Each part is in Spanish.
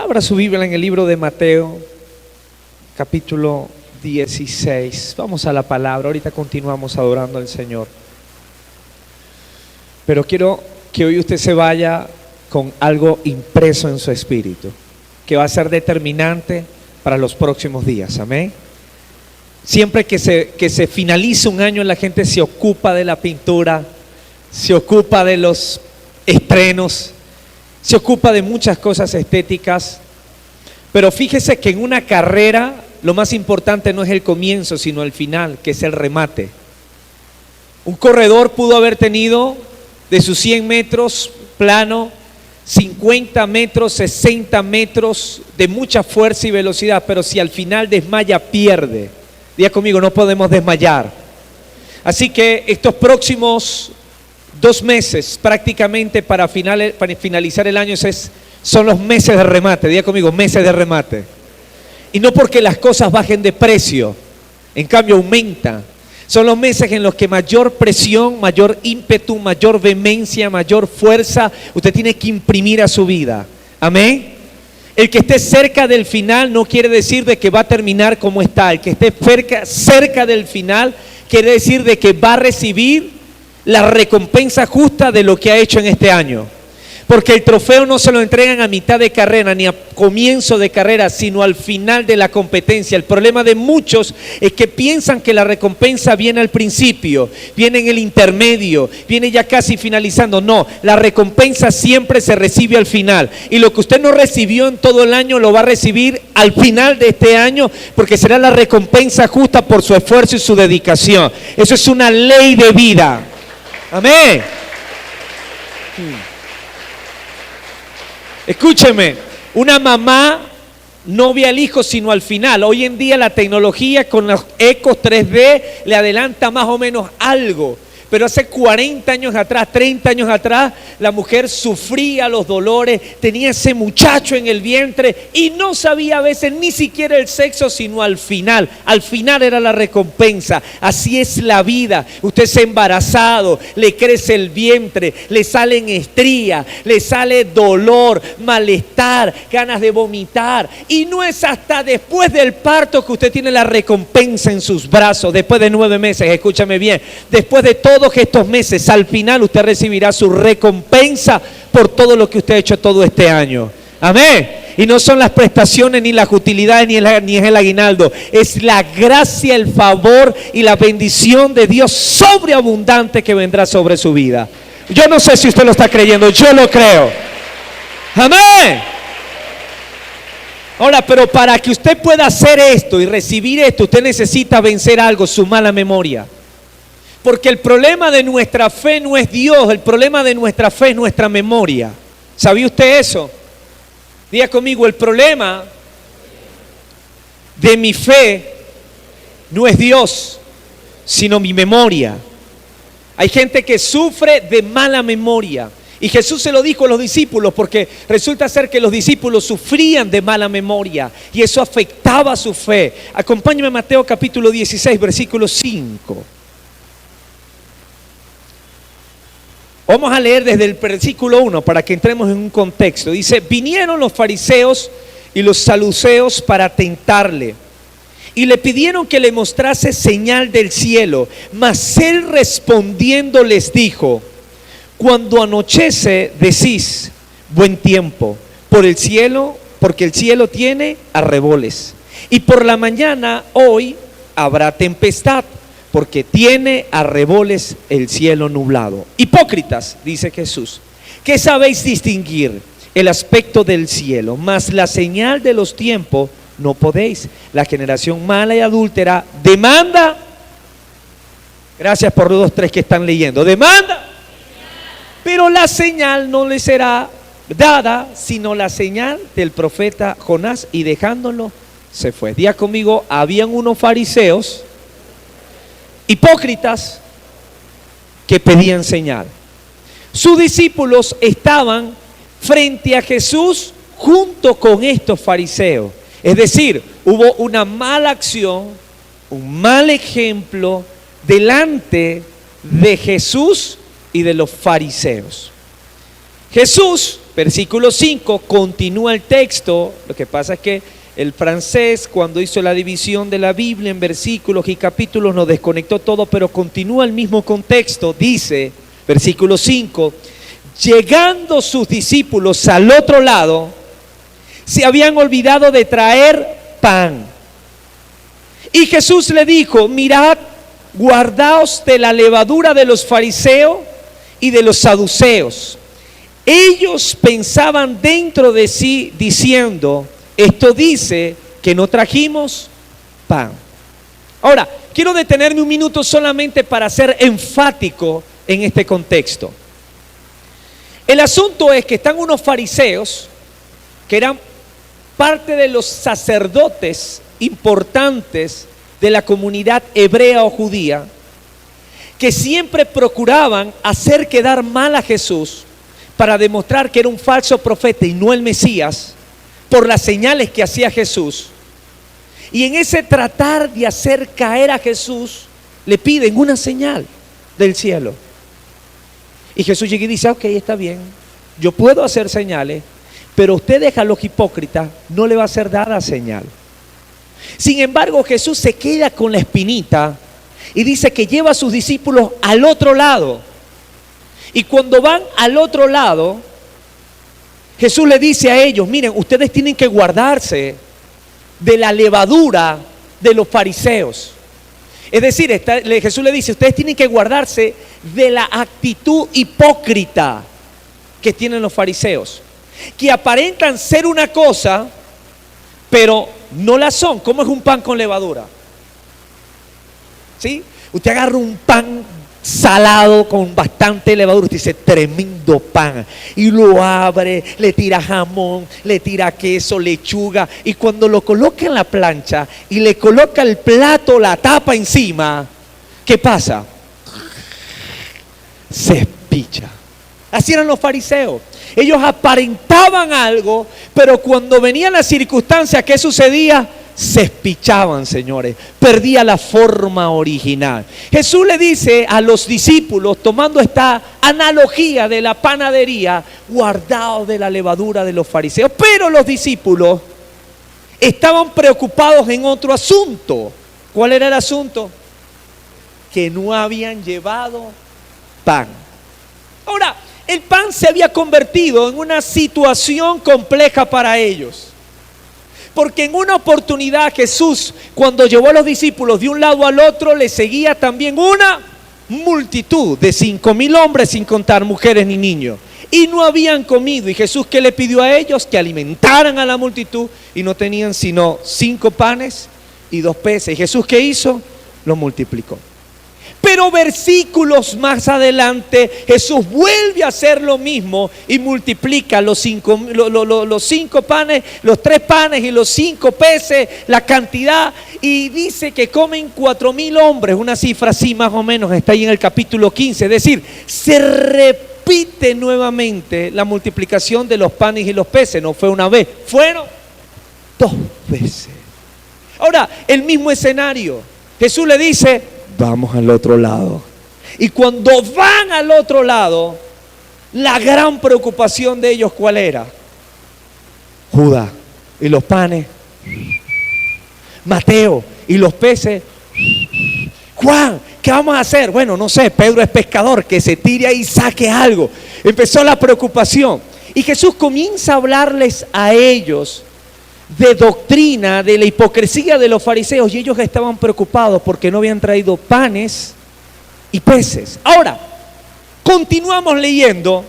Abra su Biblia en el libro de Mateo, capítulo 16. Vamos a la palabra, ahorita continuamos adorando al Señor. Pero quiero que hoy usted se vaya con algo impreso en su espíritu, que va a ser determinante para los próximos días, amén. Siempre que se finaliza un año, la gente se ocupa de la pintura, se ocupa de los estrenos, se ocupa de muchas cosas estéticas. Pero fíjese que en una carrera lo más importante no es el comienzo, sino el final, que es el remate. Un corredor pudo haber tenido de sus 100 metros plano, 50 metros, 60 metros de mucha fuerza y velocidad, pero si al final desmaya, pierde. Diga conmigo, no podemos desmayar. Así que estos próximos 2 meses prácticamente para finalizar el año son los meses de remate. Diga conmigo, meses de remate. Y no porque las cosas bajen de precio, en cambio aumentan. Son los meses en los que mayor presión, mayor ímpetu, mayor vehemencia, mayor fuerza usted tiene que imprimir a su vida. Amén. El que esté cerca del final no quiere decir de que va a terminar como está. El que esté cerca del final quiere decir de que va a recibir la recompensa justa de lo que ha hecho en este año. Porque el trofeo no se lo entregan a mitad de carrera ni a comienzo de carrera, sino al final de la competencia. El problema de muchos es que piensan que la recompensa viene al principio, viene en el intermedio, viene ya casi finalizando. No, la recompensa siempre se recibe al final. Y lo que usted no recibió en todo el año lo va a recibir al final de este año, porque será la recompensa justa por su esfuerzo y su dedicación. Eso es una ley de vida. Amén. Escúcheme, una mamá no ve al hijo sino al final. Hoy en día la tecnología con los ecos 3D le adelanta más o menos algo. Pero hace 40 años atrás, 30 años atrás, la mujer sufría los dolores, tenía ese muchacho en el vientre y no sabía a veces ni siquiera el sexo, sino al final. Al final era la recompensa. Así es la vida. Usted se ha embarazado, le crece el vientre, le salen estrías, le sale dolor, malestar, ganas de vomitar. Y no es hasta después del parto que usted tiene la recompensa en sus brazos. Después de 9 meses, escúchame bien, después de todos estos meses, al final usted recibirá su recompensa por todo lo que usted ha hecho todo este año. Amén. Y no son las prestaciones, ni las utilidades, ni es el aguinaldo. Es la gracia, el favor y la bendición de Dios sobreabundante que vendrá sobre su vida. Yo no sé si usted lo está creyendo, yo lo creo. Amén. Ahora, pero para que usted pueda hacer esto y recibir esto, usted necesita vencer algo, su mala memoria. Porque el problema de nuestra fe no es Dios, el problema de nuestra fe es nuestra memoria. ¿Sabía usted eso? Diga conmigo, el problema de mi fe no es Dios, sino mi memoria. Hay gente que sufre de mala memoria. Y Jesús se lo dijo a los discípulos porque resulta ser que los discípulos sufrían de mala memoria y eso afectaba su fe. Acompáñame a Mateo capítulo 16, versículo 5. Vamos a leer desde el versículo 1 para que entremos en un contexto. Dice, vinieron los fariseos y los saduceos para tentarle y le pidieron que le mostrase señal del cielo, mas él respondiendo les dijo, cuando anochece decís, buen tiempo, porque el cielo tiene arreboles, y por la mañana hoy habrá tempestad, porque tiene arreboles el cielo nublado. Hipócritas, dice Jesús, ¿qué sabéis distinguir el aspecto del cielo? Mas la señal de los tiempos no podéis. La generación mala y adúltera demanda. Gracias por los 3 que están leyendo. Demanda. Pero la señal no le será dada, sino la señal del profeta Jonás, y dejándolo se fue. Diga conmigo, habían unos fariseos hipócritas que pedían señal. Sus discípulos estaban frente a Jesús junto con estos fariseos. Es decir, hubo una mala acción, un mal ejemplo delante de Jesús y de los fariseos. Jesús versículo 5, continúa el texto. Lo que pasa es que el francés, cuando hizo la división de la Biblia en versículos y capítulos, nos desconectó todo, pero continúa el mismo contexto. Dice, versículo 5, llegando sus discípulos al otro lado, se habían olvidado de traer pan. Y Jesús le dijo, mirad, guardaos de la levadura de los fariseos y de los saduceos. Ellos pensaban dentro de sí diciendo, esto dice que no trajimos pan. Ahora, quiero detenerme un minuto solamente para ser enfático en este contexto. El asunto es que están unos fariseos que eran parte de los sacerdotes importantes de la comunidad hebrea o judía, que siempre procuraban hacer quedar mal a Jesús para demostrar que era un falso profeta y no el Mesías, por las señales que hacía Jesús. Y en ese tratar de hacer caer a Jesús, le piden una señal del cielo. Y Jesús llega y dice, ok, está bien, yo puedo hacer señales, pero ustedes a los hipócritas no le va a ser dada señal. Sin embargo, Jesús se queda con la espinita y dice que lleva a sus discípulos al otro lado. Y cuando van al otro lado, Jesús le dice a ellos, miren, ustedes tienen que guardarse de la levadura de los fariseos. Es decir, Jesús le dice, ustedes tienen que guardarse de la actitud hipócrita que tienen los fariseos, que aparentan ser una cosa, pero no la son. ¿Cómo es un pan con levadura? ¿Sí? Usted agarra un pan salado con bastante levadura, usted dice, tremendo pan, y lo abre, le tira jamón, le tira queso, lechuga, y cuando lo coloca en la plancha y le coloca el plato, la tapa encima, ¿qué pasa? Se espicha. Así eran los fariseos. Ellos aparentaban algo, pero cuando venían las circunstancias, ¿qué sucedía? Se espichaban, señores, perdía la forma original. Jesús le dice a los discípulos, tomando esta analogía de la panadería, guardaos de la levadura de los fariseos. Pero los discípulos estaban preocupados en otro asunto. ¿Cuál era el asunto? Que no habían llevado pan. Ahora, el pan se había convertido en una situación compleja para ellos. Porque en una oportunidad Jesús, cuando llevó a los discípulos de un lado al otro, le seguía también una multitud de 5,000 hombres, sin contar mujeres ni niños. Y no habían comido. ¿Y Jesús qué le pidió a ellos? Que alimentaran a la multitud. Y no tenían sino 5 panes y 2 peces. ¿Y Jesús qué hizo? Los multiplicó. Pero versículos más adelante, Jesús vuelve a hacer lo mismo y multiplica los 5 panes, los 3 panes y los 5 peces, la cantidad, y dice que comen 4,000 hombres, una cifra así más o menos, está ahí en el capítulo 15. Es decir, se repite nuevamente la multiplicación de los panes y los peces. No fue una vez, fueron 2 veces. Ahora, el mismo escenario. Jesús le dice, vamos al otro lado. Y cuando van al otro lado, la gran preocupación de ellos, ¿cuál era? Judas. ¿Y los panes? Mateo. ¿Y los peces? Juan. ¿Qué vamos a hacer? Bueno, no sé, Pedro es pescador, que se tire ahí y saque algo. Empezó la preocupación. Y Jesús comienza a hablarles a ellos de doctrina, de la hipocresía de los fariseos, y ellos estaban preocupados porque no habían traído panes y peces. Ahora, continuamos leyendo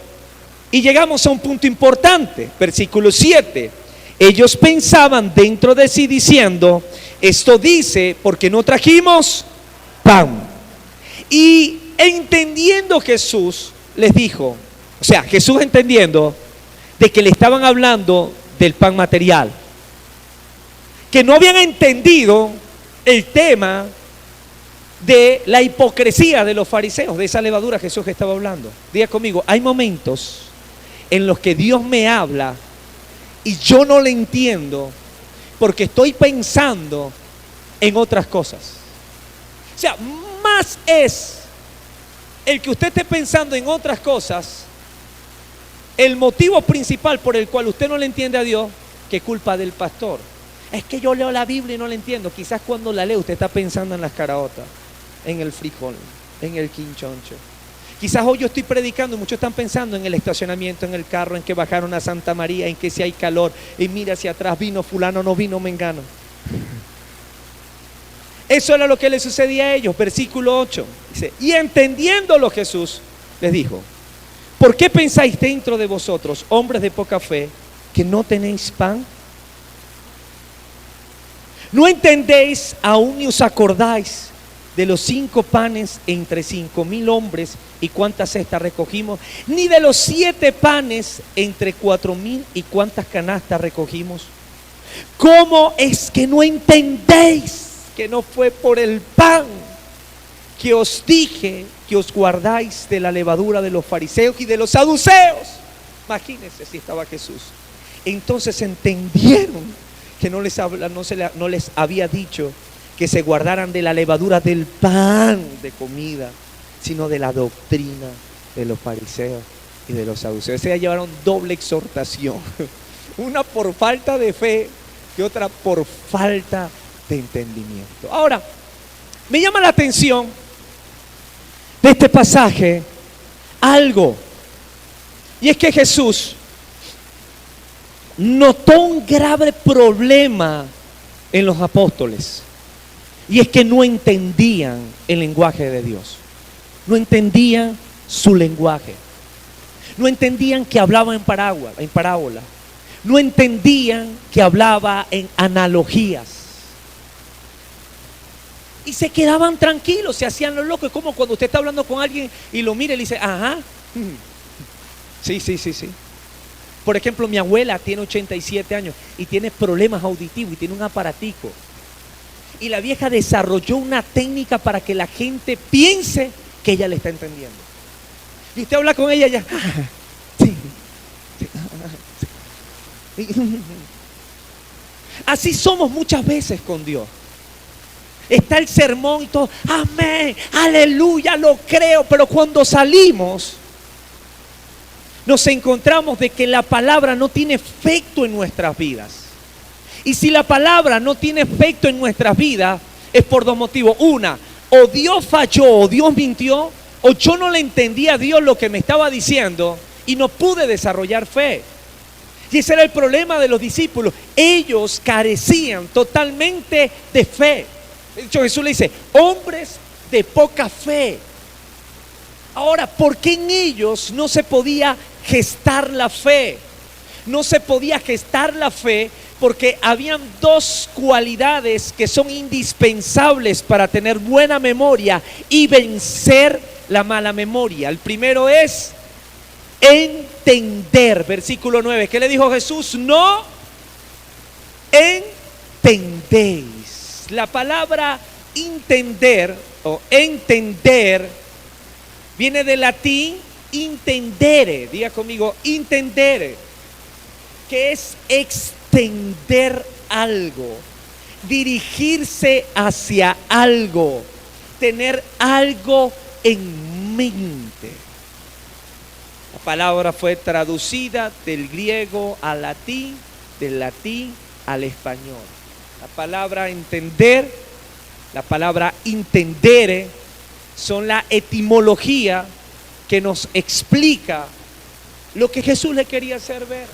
y llegamos a un punto importante, versículo 7. Ellos pensaban dentro de sí diciendo, esto dice porque no trajimos pan. Y entendiendo Jesús les dijo, o sea, Jesús entendiendo de que le estaban hablando del pan material, que no habían entendido el tema de la hipocresía de los fariseos, de esa levadura Jesús que estaba hablando. Diga conmigo, hay momentos en los que Dios me habla y yo no le entiendo porque estoy pensando en otras cosas. O sea, más es el que usted esté pensando en otras cosas el motivo principal por el cual usted no le entiende a Dios, que culpa del pastor. Es que yo leo la Biblia y no la entiendo. Quizás cuando la lee usted está pensando en las caraotas, en el frijol, en el quinchoncho. Quizás hoy yo estoy predicando y muchos están pensando en el estacionamiento, en el carro, en que bajaron a Santa María, en que si hay calor, y mira hacia atrás, vino fulano, no vino mengano. Eso era lo que le sucedía a ellos. Versículo 8 dice: y entendiéndolo Jesús les dijo: ¿por qué pensáis dentro de vosotros, hombres de poca fe, que no tenéis pan? ¿No entendéis aún ni os acordáis de los 5 panes entre 5,000 hombres y cuántas cestas recogimos? Ni de los 7 panes entre 4,000 y cuántas canastas recogimos. ¿Cómo es que no entendéis que no fue por el pan que os dije que os guardáis de la levadura de los fariseos y de los saduceos? Imagínense si estaba Jesús. Entonces entendieron que no les había dicho que se guardaran de la levadura del pan de comida, sino de la doctrina de los fariseos y de los saduceos. Se llevaron doble exhortación, una por falta de fe y otra por falta de entendimiento. Ahora, me llama la atención de este pasaje algo, y es que Jesús notó un grave problema en los apóstoles, y es que no entendían el lenguaje de Dios, no entendían su lenguaje, no entendían que hablaba en parábola, no entendían que hablaba en analogías, y se quedaban tranquilos, se hacían los locos. Es como cuando usted está hablando con alguien y lo mira y le dice: ajá, sí. Por ejemplo, mi abuela tiene 87 años y tiene problemas auditivos y tiene un aparatico. Y la vieja desarrolló una técnica para que la gente piense que ella le está entendiendo. Y usted habla con ella y ella: sí. Así somos muchas veces con Dios. Está el sermón y todo, amén, aleluya, lo creo, pero cuando salimos nos encontramos de que la palabra no tiene efecto en nuestras vidas. Y si la palabra no tiene efecto en nuestras vidas, es por 2 motivos. Una, o Dios falló, o Dios mintió, o yo no le entendí a Dios lo que me estaba diciendo y no pude desarrollar fe. Y ese era el problema de los discípulos. Ellos carecían totalmente de fe. De hecho, Jesús le dice: hombres de poca fe. Ahora, ¿por qué en ellos no se podía gestar la fe? No se podía gestar la fe porque habían 2 cualidades que son indispensables para tener buena memoria y vencer la mala memoria. El primero es entender. Versículo 9. ¿Qué le dijo Jesús? No entendéis. La palabra entender o entender viene del latín intendere. Diga conmigo, intendere, que es extender algo, dirigirse hacia algo, tener algo en mente. La palabra fue traducida del griego al latín, del latín al español. La palabra entender, la palabra intendere son la etimología que nos explica lo que Jesús le quería hacer ver.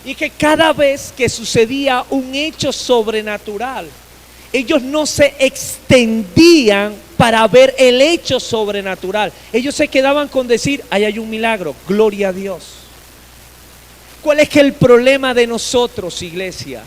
Y que cada vez que sucedía un hecho sobrenatural, ellos no se extendían para ver el hecho sobrenatural. Ellos se quedaban con decir: ahí hay un milagro, gloria a Dios. ¿Cuál es que el problema de nosotros, iglesia?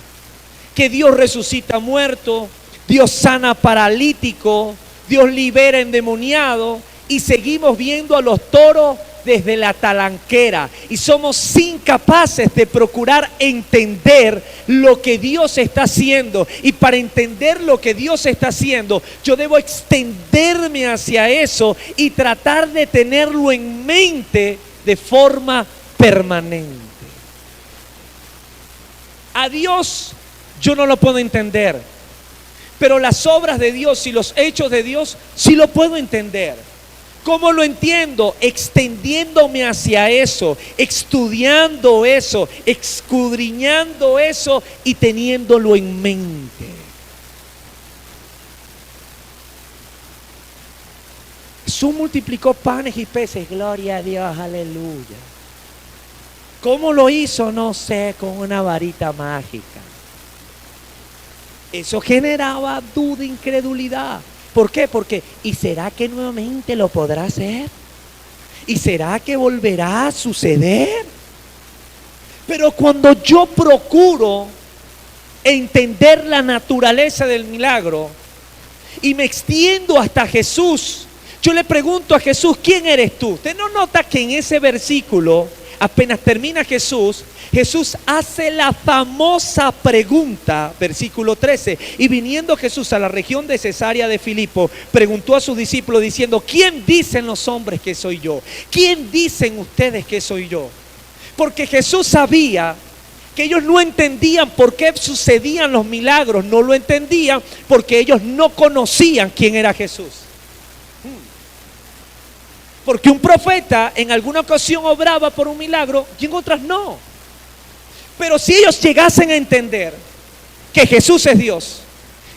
Que Dios resucita muerto, Dios sana paralítico, Dios libera endemoniado, y seguimos viendo a los toros desde la talanquera y somos incapaces de procurar entender lo que Dios está haciendo. Y para entender lo que Dios está haciendo, yo debo extenderme hacia eso y tratar de tenerlo en mente de forma permanente. A Dios yo no lo puedo entender, pero las obras de Dios y los hechos de Dios sí lo puedo entender. ¿Cómo lo entiendo? Extendiéndome hacia eso, estudiando eso, escudriñando eso y teniéndolo en mente. Jesús multiplicó panes y peces, gloria a Dios, aleluya. ¿Cómo lo hizo? No sé, con una varita mágica. Eso generaba duda, incredulidad. ¿Por qué? Porque, ¿y será que nuevamente lo podrá hacer? ¿Y será que volverá a suceder? Pero cuando yo procuro entender la naturaleza del milagro y me extiendo hasta Jesús, yo le pregunto a Jesús, ¿quién eres tú? Usted no nota que en ese versículo, apenas termina Jesús hace la famosa pregunta, versículo 13. Y viniendo Jesús a la región de Cesarea de Filipo, preguntó a sus discípulos diciendo, ¿quién dicen los hombres que soy yo? ¿Quién dicen ustedes que soy yo? Porque Jesús sabía que ellos no entendían por qué sucedían los milagros, no lo entendían porque ellos no conocían quién era Jesús. Porque un profeta en alguna ocasión obraba por un milagro y en otras no. Pero si ellos llegasen a entender que Jesús es Dios,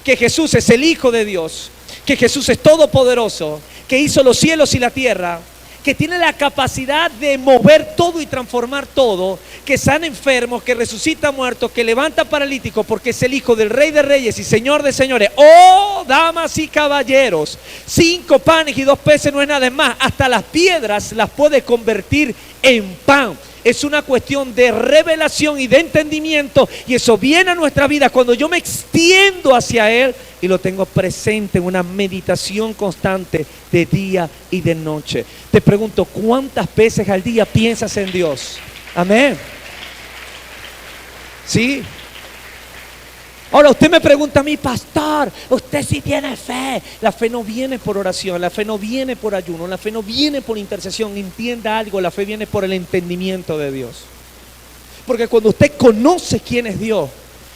que Jesús es el Hijo de Dios, que Jesús es todopoderoso, que hizo los cielos y la tierra, que tiene la capacidad de mover todo y transformar todo, que sana enfermos, que resucita muertos, que levanta paralíticos, porque es el Hijo del Rey de Reyes y Señor de Señores. Oh, damas y caballeros, 5 panes y 2 peces no es nada más. Hasta las piedras las puede convertir en pan. Es una cuestión de revelación y de entendimiento, y eso viene a nuestra vida cuando yo me extiendo hacia Él y lo tengo presente en una meditación constante de día y de noche. Te pregunto, ¿cuántas veces al día piensas en Dios? Amén. ¿Sí? Ahora usted me pregunta a mí, pastor, usted sí tiene fe. La fe no viene por oración, la fe no viene por ayuno, la fe no viene por intercesión. Entienda algo, la fe viene por el entendimiento de Dios. Porque cuando usted conoce quién es Dios,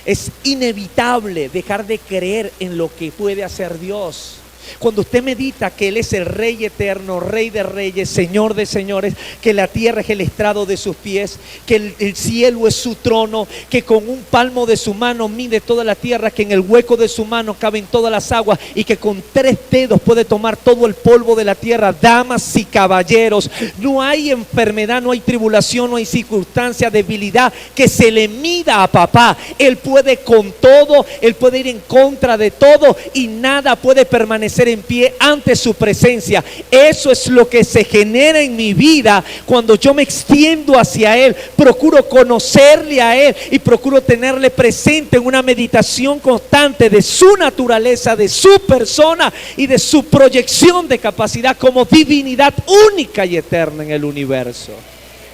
es inevitable dejar de creer en lo que puede hacer Dios. Cuando usted medita que Él es el Rey eterno, Rey de reyes, Señor de señores, que la tierra es el estrado de sus pies, que el cielo es su trono, que con un palmo de su mano mide toda la tierra, que en el hueco de su mano caben todas las aguas y que con 3 dedos puede tomar todo el polvo de la tierra. Damas y caballeros, no hay enfermedad, no hay tribulación, no hay circunstancia, debilidad que se le mida a papá. Él puede con todo, Él puede ir en contra de todo y nada puede permanecer en pie ante su presencia. Eso es lo que se genera en mi vida cuando yo me extiendo hacia Él, procuro conocerle a Él y procuro tenerle presente en una meditación constante de su naturaleza, de su persona y de su proyección de capacidad como divinidad única y eterna en el universo.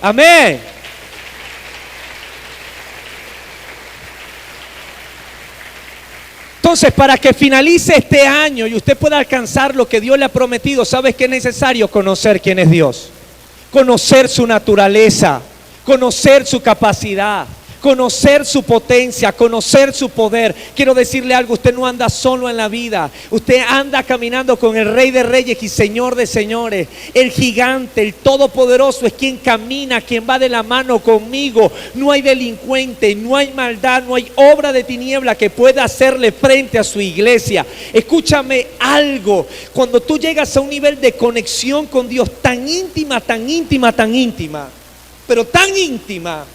Amén. Entonces, para que finalice este año y usted pueda alcanzar lo que Dios le ha prometido, ¿sabes qué es necesario? Conocer quién es Dios, conocer su naturaleza, conocer su capacidad, conocer su potencia, conocer su poder. Quiero decirle algo, usted no anda solo en la vida, usted anda caminando con el Rey de Reyes y Señor de Señores. El gigante, el todopoderoso es quien camina, quien va de la mano conmigo. No hay delincuente, no hay maldad, no hay obra de tiniebla que pueda hacerle frente a su iglesia. Escúchame algo, cuando tú llegas a un nivel de conexión con Dios tan íntima, tan íntima, tan íntima, pero tan íntima,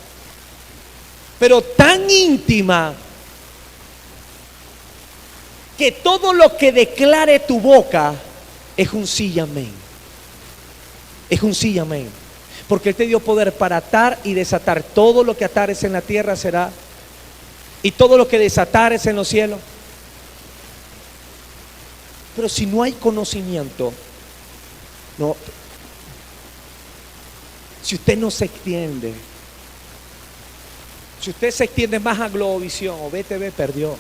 que todo lo que declare tu boca es un sí y amén. Es un sí y amén. Porque Él te dio poder para atar y desatar. Todo lo que atares en la tierra será, y todo lo que desatares en los cielos. Pero si no hay conocimiento, no. Si usted no se extiende, si usted se extiende más a Globovisión o BTV, perdió.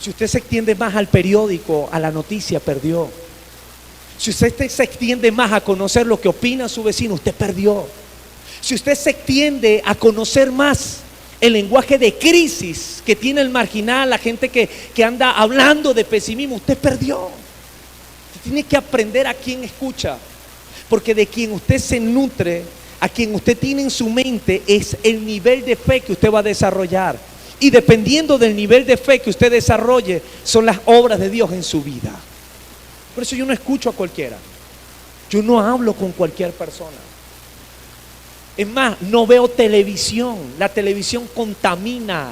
Si usted se extiende más al periódico, a la noticia, perdió. Si usted se extiende más a conocer lo que opina su vecino, usted perdió. Si usted se extiende a conocer más el lenguaje de crisis que tiene el marginal, la gente que anda hablando de pesimismo, usted perdió. tiene que aprender a quién escucha, porque de quien usted se nutre, a quien usted tiene en su mente, es el nivel de fe que usted va a desarrollar. Y dependiendo del nivel de fe que usted desarrolle, son las obras de Dios en su vida. Por eso yo no escucho a cualquiera. Yo no hablo con cualquier persona. Es más, no veo televisión. La televisión contamina.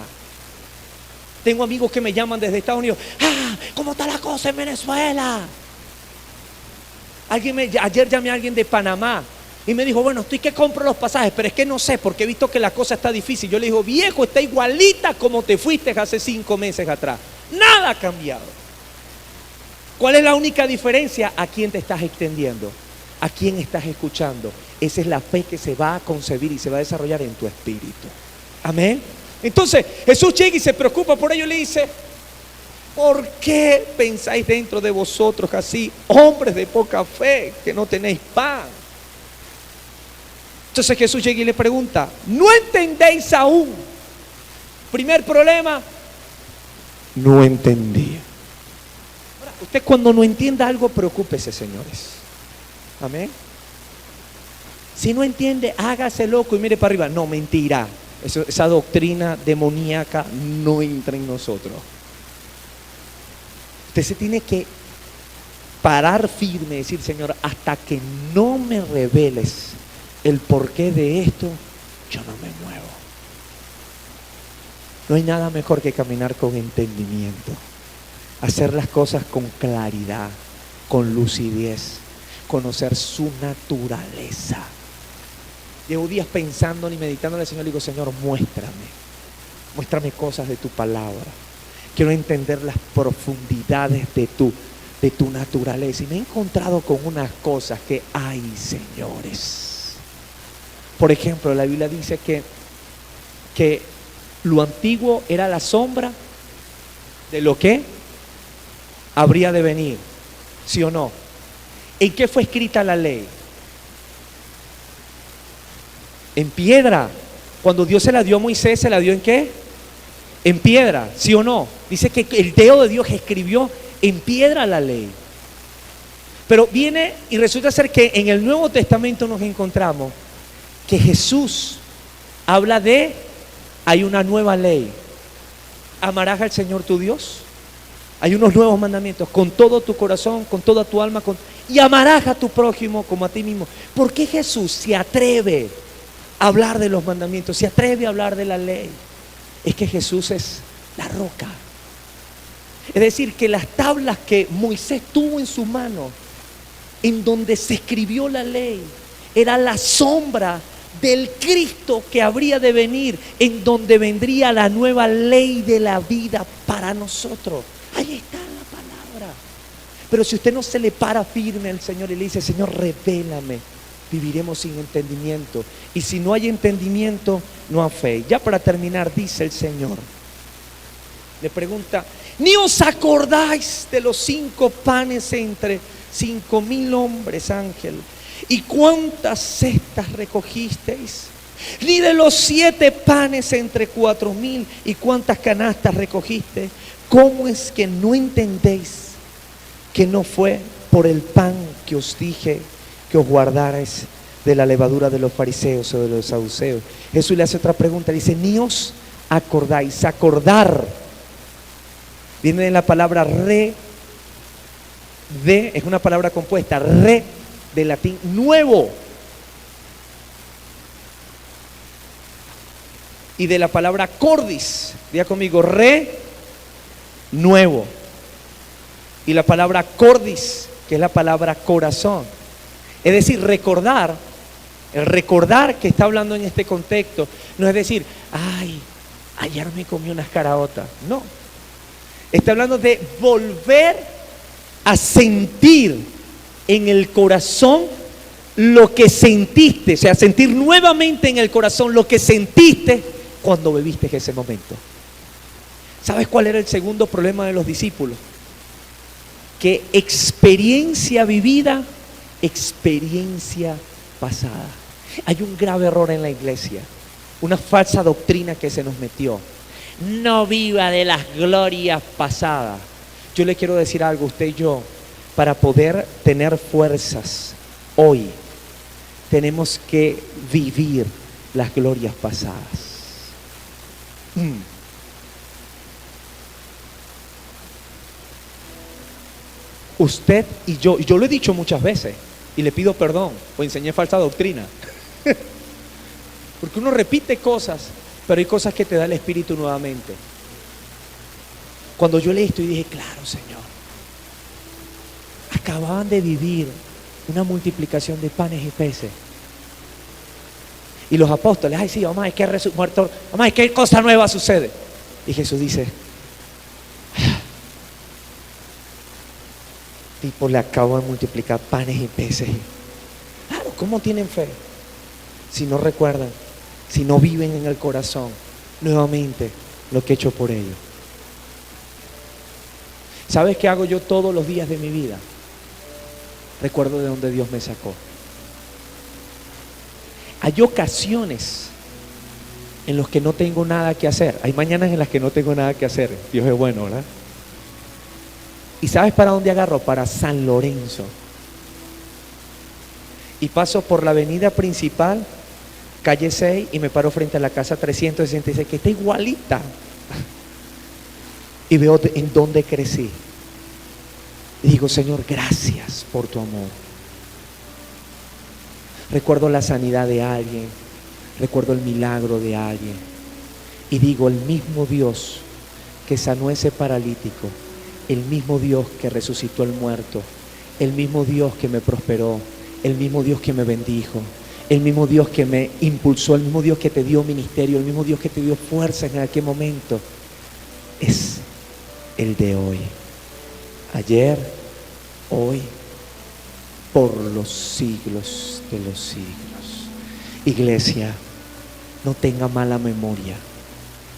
Tengo amigos que me llaman desde Estados Unidos. ¿Cómo está la cosa en Venezuela? Ayer llamé a alguien de Panamá y me dijo, bueno, estoy que compro los pasajes, pero es que no sé, porque he visto que la cosa está difícil. Yo le digo, viejo, está igualita como te fuiste hace 5 meses atrás. Nada ha cambiado. ¿Cuál es la única diferencia? ¿A quién te estás extendiendo? ¿A quién estás escuchando? Esa es la fe que se va a concebir y se va a desarrollar en tu espíritu. Amén. Entonces Jesús llega y se preocupa por ello y le dice, ¿por qué pensáis dentro de vosotros así, hombres de poca fe, que no tenéis pan? Entonces Jesús llega y le pregunta, ¿no entendéis aún? Primer problema, no entendí. Ahora, usted cuando no entienda algo, preocúpese, señores. Amén. Si no entiende, hágase loco y mire para arriba. No, mentira. Esa doctrina demoníaca no entra en nosotros. Usted se tiene que parar firme y decir, Señor, hasta que no me reveles el porqué de esto, yo no me muevo. No hay nada mejor que caminar con entendimiento, hacer las cosas con claridad, con lucidez, conocer su naturaleza. Llevo días pensando y meditando al Señor y digo, Señor, muéstrame cosas de tu palabra. Quiero entender las profundidades de tu naturaleza. Y me he encontrado con unas cosas que hay, señores. Por ejemplo, la Biblia dice que lo antiguo era la sombra de lo que habría de venir. ¿Sí o no? ¿En qué fue escrita la ley? En piedra. Cuando Dios se la dio a Moisés, ¿se la dio en qué? En piedra, ¿sí o no? Dice que el dedo de Dios escribió en piedra la ley. Pero viene y resulta ser que en el Nuevo Testamento nos encontramos que Jesús habla de, hay una nueva ley. Amarás al Señor tu Dios. Hay unos nuevos mandamientos, con todo tu corazón, con toda tu alma, y amarás a tu prójimo como a ti mismo. ¿Por qué Jesús se atreve a hablar de los mandamientos, se atreve a hablar de la ley? Es que Jesús es la roca. Es decir, que las tablas que Moisés tuvo en su mano, en donde se escribió la ley, era la sombra del Cristo que habría de venir, en donde vendría la nueva ley de la vida para nosotros. Ahí está la palabra. Pero si usted no se le para firme al Señor y le dice, Señor, revélame, viviremos sin entendimiento. Y si no hay entendimiento, no hay fe. Ya para terminar, dice el Señor, le pregunta, ¿ni os acordáis de los 5 panes entre 5,000 hombres, ángel? ¿Y cuántas cestas recogisteis? Ni de los 7 panes entre 4,000, ¿y cuántas canastas recogisteis? ¿Cómo es que no entendéis que no fue por el pan que os dije que os guardarais de la levadura de los fariseos o de los saduceos? Jesús le hace otra pregunta, dice, ni os acordáis. Acordar viene de la palabra es una palabra compuesta, de latín, nuevo, y de la palabra cordis, diga conmigo, nuevo, y la palabra cordis, que es la palabra corazón. Es decir, recordar, el recordar que está hablando en este contexto, no es decir, ay, ayer me comí unas caraotas, no. Está hablando de volver a sentir en el corazón lo que sentiste, o sea, sentir nuevamente en el corazón lo que sentiste cuando bebiste ese momento. ¿Sabes cuál era el segundo problema de los discípulos? Que experiencia vivida, experiencia pasada. Hay un grave error en la iglesia, una falsa doctrina que se nos metió. No viva de las glorias pasadas. Yo le quiero decir algo, usted y yo para poder tener fuerzas hoy, tenemos que vivir las glorias pasadas. Usted y yo lo he dicho muchas veces y le pido perdón o enseñé falsa doctrina. Porque uno repite cosas, pero hay cosas que te da el Espíritu nuevamente. Cuando yo leí esto y dije, claro, Señor, acababan de vivir una multiplicación de panes y peces. Y los apóstoles, ay sí, vamos a ver qué muerto, vamos a ver qué cosa nueva sucede. Y Jesús dice, tipo le acabo de multiplicar panes y peces. Claro, ¿cómo tienen fe? Si no recuerdan, si no viven en el corazón nuevamente lo que he hecho por ellos. ¿Sabes qué hago yo todos los días de mi vida? Recuerdo de donde Dios me sacó. Hay ocasiones en las que no tengo nada que hacer. Hay mañanas en las que no tengo nada que hacer. Dios es bueno, ¿verdad? ¿Y sabes para dónde agarro? Para San Lorenzo. Y paso por la avenida principal, calle 6, y me paro frente a la casa 366, que está igualita. Y veo en dónde crecí. Y digo, Señor, gracias por tu amor. Recuerdo la sanidad de alguien, recuerdo el milagro de alguien. Y digo, el mismo Dios que sanó ese paralítico, el mismo Dios que resucitó al muerto, el mismo Dios que me prosperó, el mismo Dios que me bendijo, el mismo Dios que me impulsó, el mismo Dios que te dio ministerio, el mismo Dios que te dio fuerza en aquel momento, es el de hoy, ayer, hoy, por los siglos de los siglos. Iglesia, no tenga mala memoria.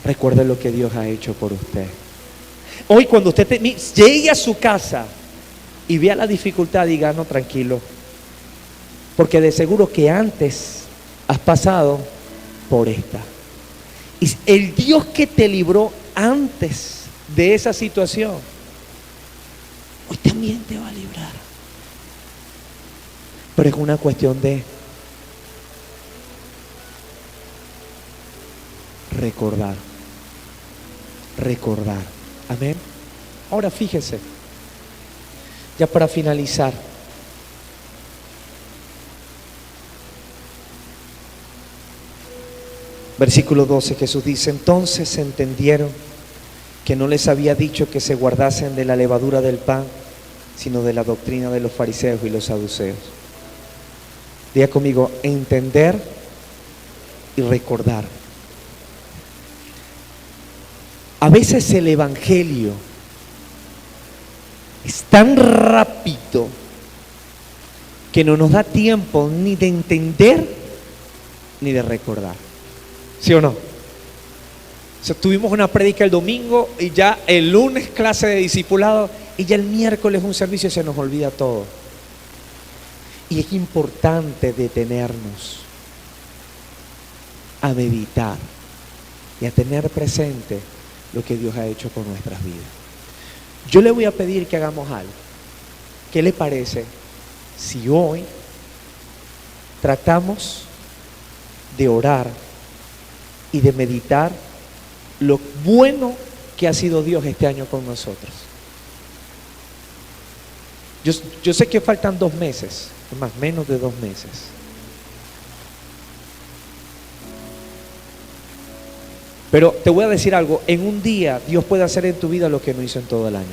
Recuerde lo que Dios ha hecho por usted. Hoy cuando usted llegue a su casa y vea la dificultad, diga, no, tranquilo, porque de seguro que antes has pasado por esta. Y el Dios que te libró antes de esa situación, hoy también te va a librar. Pero es una cuestión de recordar. Amén. Ahora fíjese, ya para finalizar, versículo 12, Jesús dice, entonces entendieron que no les había dicho que se guardasen de la levadura del pan, sino de la doctrina de los fariseos y los saduceos. Diga conmigo, entender y recordar. A veces el evangelio es tan rápido que no nos da tiempo ni de entender ni de recordar. ¿Sí o no? O sea, tuvimos una prédica el domingo y ya el lunes clase de discipulado y ya el miércoles un servicio y se nos olvida todo. Y es importante detenernos a meditar y a tener presente lo que Dios ha hecho con nuestras vidas. Yo le voy a pedir que hagamos algo. ¿Qué le parece si hoy tratamos de orar y de meditar lo bueno que ha sido Dios este año con nosotros? Yo sé que faltan 2 meses, más menos de 2 meses. Pero te voy a decir algo, en un día Dios puede hacer en tu vida lo que no hizo en todo el año.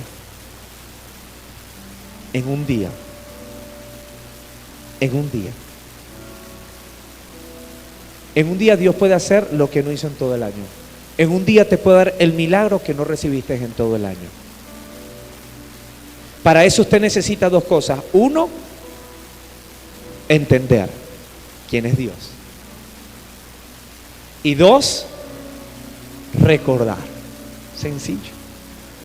En un día. En un día. En un día Dios puede hacer lo que no hizo en todo el año. En un día te puede dar el milagro que no recibiste en todo el año. Para eso usted necesita 2 cosas. 1, entender quién es Dios. Y 2, recordar. Sencillo.